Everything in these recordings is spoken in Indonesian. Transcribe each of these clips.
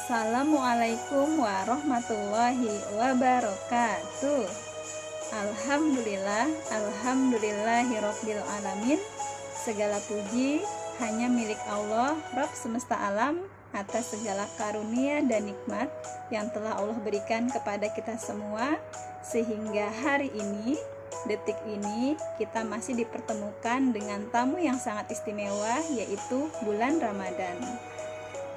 Assalamualaikum warahmatullahi wabarakatuh. Alhamdulillahirabbil alamin. Segala puji hanya milik Allah, Rabb semesta alam, atas segala karunia dan nikmat yang telah Allah berikan kepada kita semua, sehingga hari ini, detik ini, kita masih dipertemukan dengan tamu yang sangat istimewa, yaitu bulan Ramadan.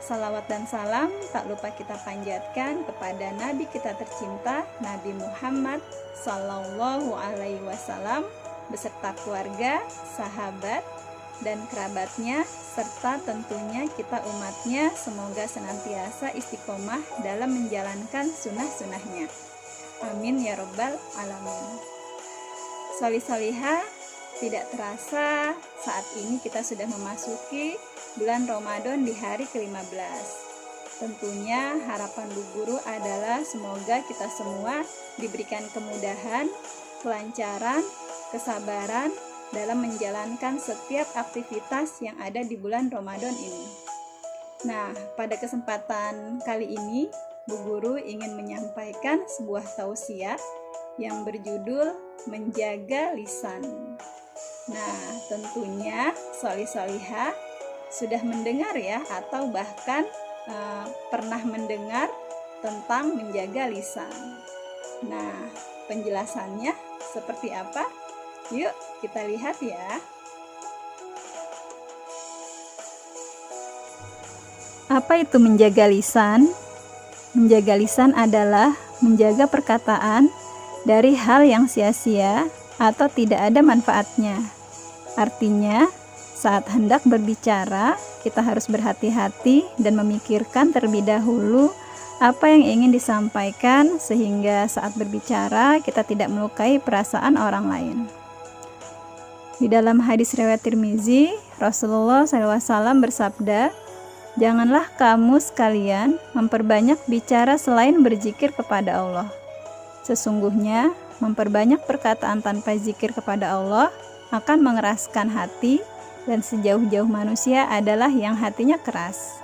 Salawat dan salam tak lupa kita panjatkan kepada Nabi kita tercinta, Nabi Muhammad Sallallahu Alaihi Wasallam, beserta keluarga, sahabat, dan kerabatnya, serta tentunya kita umatnya, semoga senantiasa istiqomah dalam menjalankan sunnah-sunnahnya. Amin ya Rabbal Alamin. Solih-solihah, tidak terasa saat ini kita sudah memasuki bulan Ramadan di hari ke-15. Tentunya harapan Bu Guru adalah semoga kita semua diberikan kemudahan, kelancaran, kesabaran dalam menjalankan setiap aktivitas yang ada di bulan Ramadan ini. Nah, pada kesempatan kali ini Bu Guru ingin menyampaikan sebuah tausiah yang berjudul menjaga lisan. Nah, tentunya solih-solihah sudah mendengar ya, atau bahkan pernah mendengar tentang menjaga lisan. Nah, penjelasannya seperti apa? Yuk kita lihat ya. Apa itu menjaga lisan? Menjaga lisan adalah menjaga perkataan dari hal yang sia-sia atau tidak ada manfaatnya. Artinya, saat hendak berbicara, kita harus berhati-hati dan memikirkan terlebih dahulu apa yang ingin disampaikan, sehingga saat berbicara kita tidak melukai perasaan orang lain. Di dalam hadis riwayat Tirmizi, Rasulullah SAW bersabda, "Janganlah kamu sekalian memperbanyak bicara selain berzikir kepada Allah. Sesungguhnya, memperbanyak perkataan tanpa zikir kepada Allah akan mengeraskan hati, dan sejauh-jauh manusia adalah yang hatinya keras."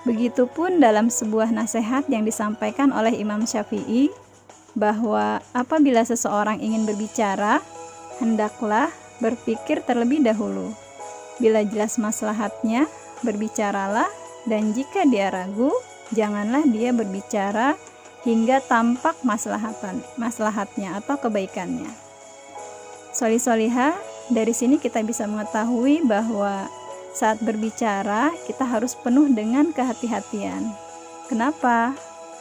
Begitupun dalam sebuah nasihat yang disampaikan oleh Imam Syafi'i, bahwa apabila seseorang ingin berbicara, hendaklah berpikir terlebih dahulu. Bila jelas maslahatnya, berbicaralah, dan jika dia ragu, janganlah dia berbicara hingga tampak maslahatnya atau kebaikannya. Solih-solihah, dari sini kita bisa mengetahui bahwa saat berbicara kita harus penuh dengan kehati-hatian. Kenapa?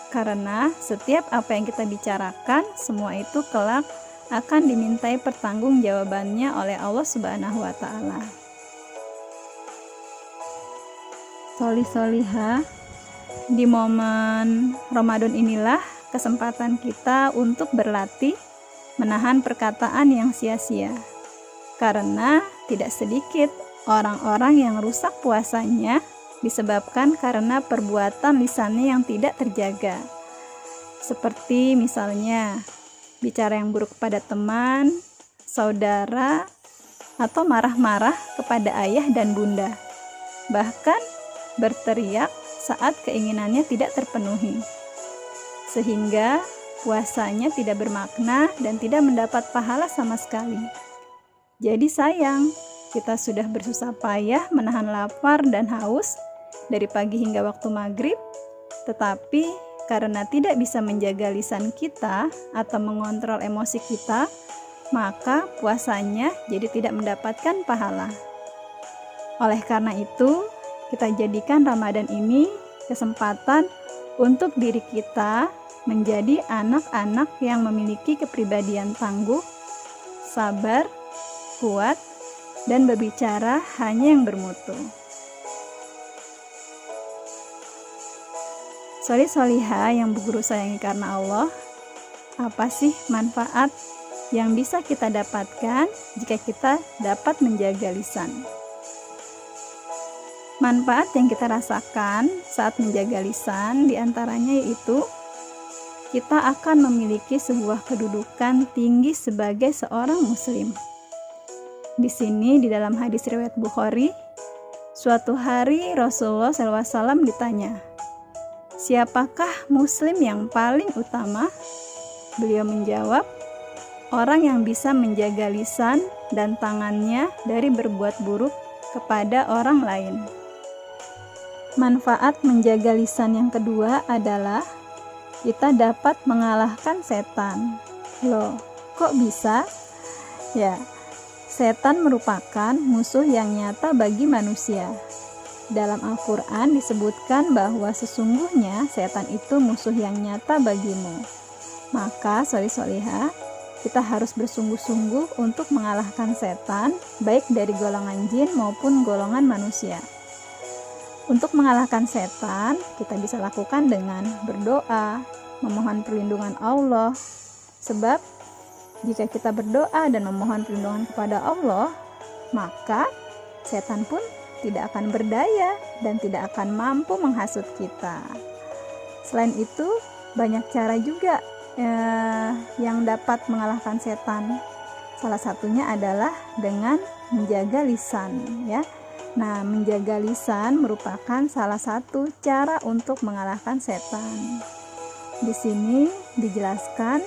Karena setiap apa yang kita bicarakan, semua itu kelak akan dimintai pertanggungjawabannya oleh Allah Subhanahu wa Ta'ala. Solih-solihah, di momen Ramadan inilah kesempatan kita untuk berlatih menahan perkataan yang sia-sia. Karena tidak sedikit orang-orang yang rusak puasanya disebabkan karena perbuatan lisannya yang tidak terjaga. Seperti misalnya bicara yang buruk kepada teman, saudara, atau marah-marah kepada ayah dan bunda. Bahkan berteriak saat keinginannya tidak terpenuhi. Sehingga puasanya tidak bermakna dan tidak mendapat pahala sama sekali. Jadi sayang, kita sudah bersusah payah menahan lapar dan haus dari pagi hingga waktu maghrib, tetapi karena tidak bisa menjaga lisan kita atau mengontrol emosi kita, maka puasanya jadi tidak mendapatkan pahala. Oleh karena itu, kita jadikan Ramadan ini kesempatan untuk diri kita menjadi anak-anak yang memiliki kepribadian tangguh, sabar, kuat, dan berbicara hanya yang bermutu. Solih-solihah yang Bu Guru sayangi karena Allah, apa sih manfaat yang bisa kita dapatkan jika kita dapat menjaga lisan? Manfaat yang kita rasakan saat menjaga lisan diantaranya yaitu kita akan memiliki sebuah kedudukan tinggi sebagai seorang muslim. Di sini di dalam hadis riwayat Bukhari, suatu hari Rasulullah SAW ditanya, "Siapakah muslim yang paling utama?" Beliau menjawab, "Orang yang bisa menjaga lisan dan tangannya dari berbuat buruk kepada orang lain." Manfaat menjaga lisan yang kedua adalah kita dapat mengalahkan setan. Loh, kok bisa? Ya, setan merupakan musuh yang nyata bagi manusia. Dalam Al-Quran disebutkan bahwa sesungguhnya setan itu musuh yang nyata bagimu. Maka solih-solihah, kita harus bersungguh-sungguh untuk mengalahkan setan, baik dari golongan jin maupun golongan manusia. Untuk mengalahkan setan, kita bisa lakukan dengan berdoa, memohon perlindungan Allah. Sebab jika kita berdoa dan memohon perlindungan kepada Allah, maka setan pun tidak akan berdaya dan tidak akan mampu menghasut kita. Selain itu, banyak cara juga yang dapat mengalahkan setan. Salah satunya adalah dengan menjaga lisan, ya. Nah, menjaga lisan merupakan salah satu cara untuk mengalahkan setan. Di sini dijelaskan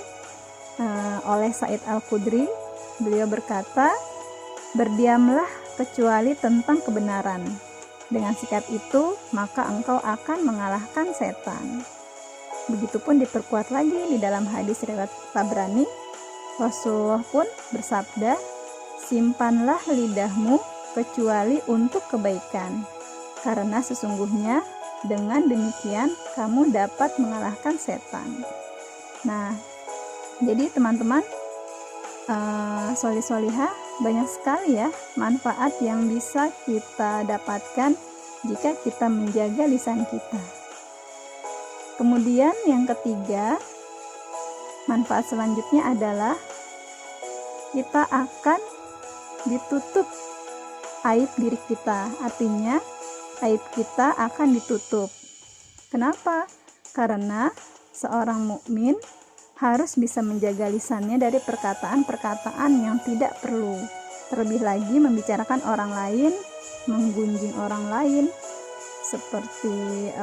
oleh Said Al-Khudri. Beliau berkata, "Berdiamlah kecuali tentang kebenaran. Dengan sikap itu, maka engkau akan mengalahkan setan." Begitupun diperkuat lagi di dalam hadis riwayat Tabrani. Rasulullah pun bersabda, "Simpanlah lidahmu kecuali untuk kebaikan, karena sesungguhnya dengan demikian kamu dapat mengalahkan setan." Nah, jadi teman-teman, solih-solihah, banyak sekali ya manfaat yang bisa kita dapatkan jika kita menjaga lisan kita. Kemudian yang ketiga, manfaat selanjutnya adalah kita akan ditutup aib diri kita. Artinya aib kita akan ditutup. Kenapa? Karena seorang mukmin harus bisa menjaga lisannya dari perkataan-perkataan yang tidak perlu. Terlebih lagi membicarakan orang lain, menggunjing orang lain, seperti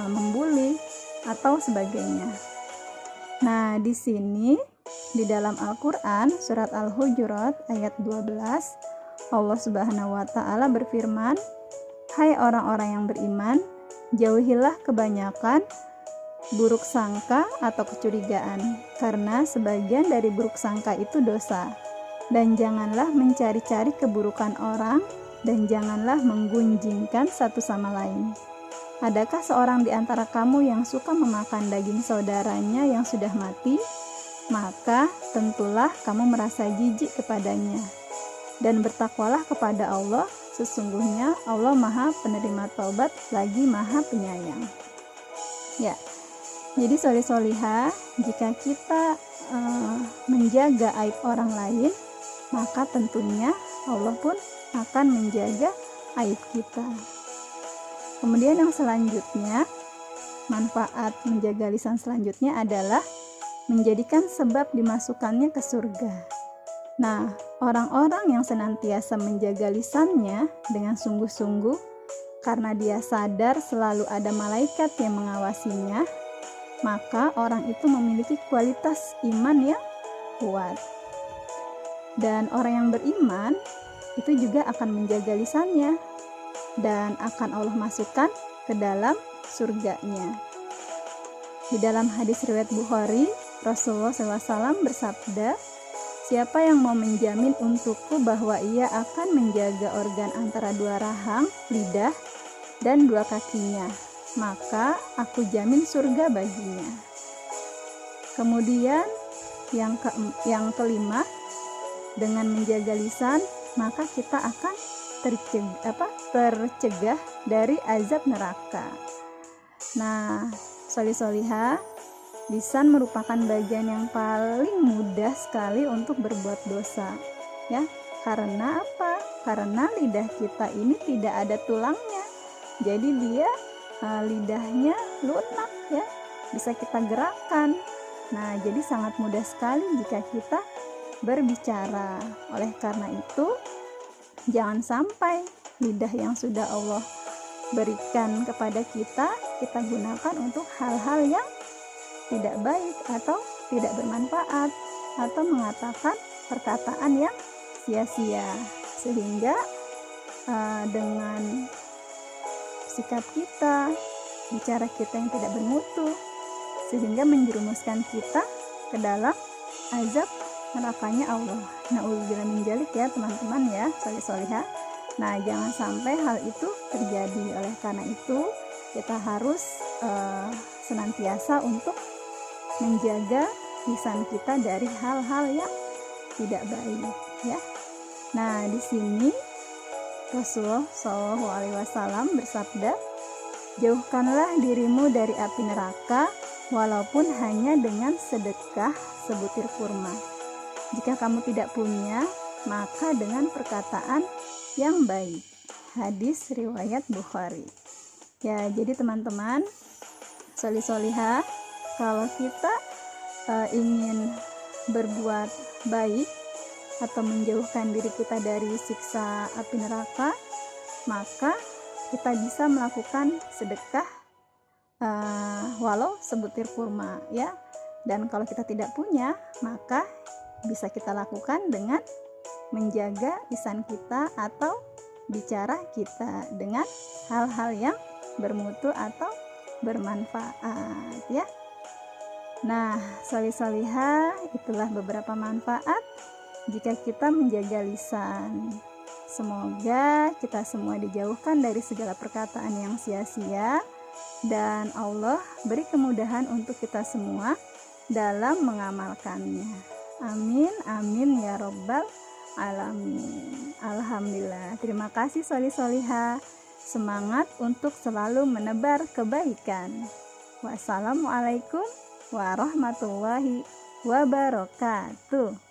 membuli atau sebagainya. Nah, di sini di dalam Al-Qur'an surat Al-Hujurat ayat 12, Allah Subhanahu wa taala berfirman, "Hai orang-orang yang beriman, jauhilah kebanyakan buruk sangka atau kecurigaan, karena sebagian dari buruk sangka itu dosa. Dan janganlah mencari-cari keburukan orang, dan janganlah menggunjingkan satu sama lain. Adakah seorang di antara kamu yang suka memakan daging saudaranya yang sudah mati? Maka tentulah kamu merasa jijik kepadanya. Dan bertakwalah kepada Allah, sesungguhnya Allah Maha Penerima Taubat lagi Maha Penyayang." Ya, jadi solih-solihah, jika kita menjaga aib orang lain, maka tentunya Allah pun akan menjaga aib kita. Kemudian yang selanjutnya, manfaat menjaga lisan selanjutnya adalah menjadikan sebab dimasukkannya ke surga. Nah, orang-orang yang senantiasa menjaga lisannya dengan sungguh-sungguh karena dia sadar selalu ada malaikat yang mengawasinya, maka orang itu memiliki kualitas iman yang kuat. Dan orang yang beriman itu juga akan menjaga lisannya dan akan Allah masukkan ke dalam surganya. Di dalam hadis riwayat Bukhari, Rasulullah SAW bersabda, "Siapa yang mau menjamin untukku bahwa ia akan menjaga organ antara dua rahang, lidah, dan dua kakinya, maka aku jamin surga baginya." Kemudian yang kelima, dengan menjaga lisan, maka kita akan tercegah dari azab neraka. Nah, solih-solihah, lisan merupakan bagian yang paling mudah sekali untuk berbuat dosa, ya. Karena apa? Karena lidah kita ini tidak ada tulangnya, jadi dia lidahnya lunak, ya, bisa kita gerakkan. Nah, jadi sangat mudah sekali jika kita berbicara. Oleh karena itu, jangan sampai lidah yang sudah Allah berikan kepada kita, kita gunakan untuk hal-hal yang tidak baik atau tidak bermanfaat, atau mengatakan perkataan yang sia-sia, sehingga dengan sikap kita, bicara kita yang tidak bermutu, sehingga menjerumuskan kita ke dalam azab nerakanya Allah. Na'udzubillah min dzalik ya teman-teman ya, solih-solihah. Nah, jangan sampai hal itu terjadi. Oleh karena itu, kita harus senantiasa untuk menjaga lisan kita dari hal-hal yang tidak baik ya. Nah, di sini Rasulullah SAW bersabda, jauhkanlah dirimu dari api neraka walaupun hanya dengan sedekah sebutir kurma. Jika kamu tidak punya, maka dengan perkataan yang baik. Hadis riwayat Bukhari. Ya, jadi teman-teman, solih-solihah, kalau kita ingin berbuat baik atau menjauhkan diri kita dari siksa api neraka, maka kita bisa melakukan sedekah walau sebutir kurma ya. Dan kalau kita tidak punya, maka bisa kita lakukan dengan menjaga lisan kita atau bicara kita dengan hal-hal yang bermutu atau bermanfaat ya. Nah, solih-solihah, itulah beberapa manfaat jika kita menjaga lisan. Semoga kita semua dijauhkan dari segala perkataan yang sia-sia, dan Allah beri kemudahan untuk kita semua dalam mengamalkannya. Amin, amin ya robbal alamin. Alhamdulillah. Terima kasih solih-solihah. Semangat untuk selalu menebar kebaikan. Wassalamualaikum warahmatullahi wabarakatuh.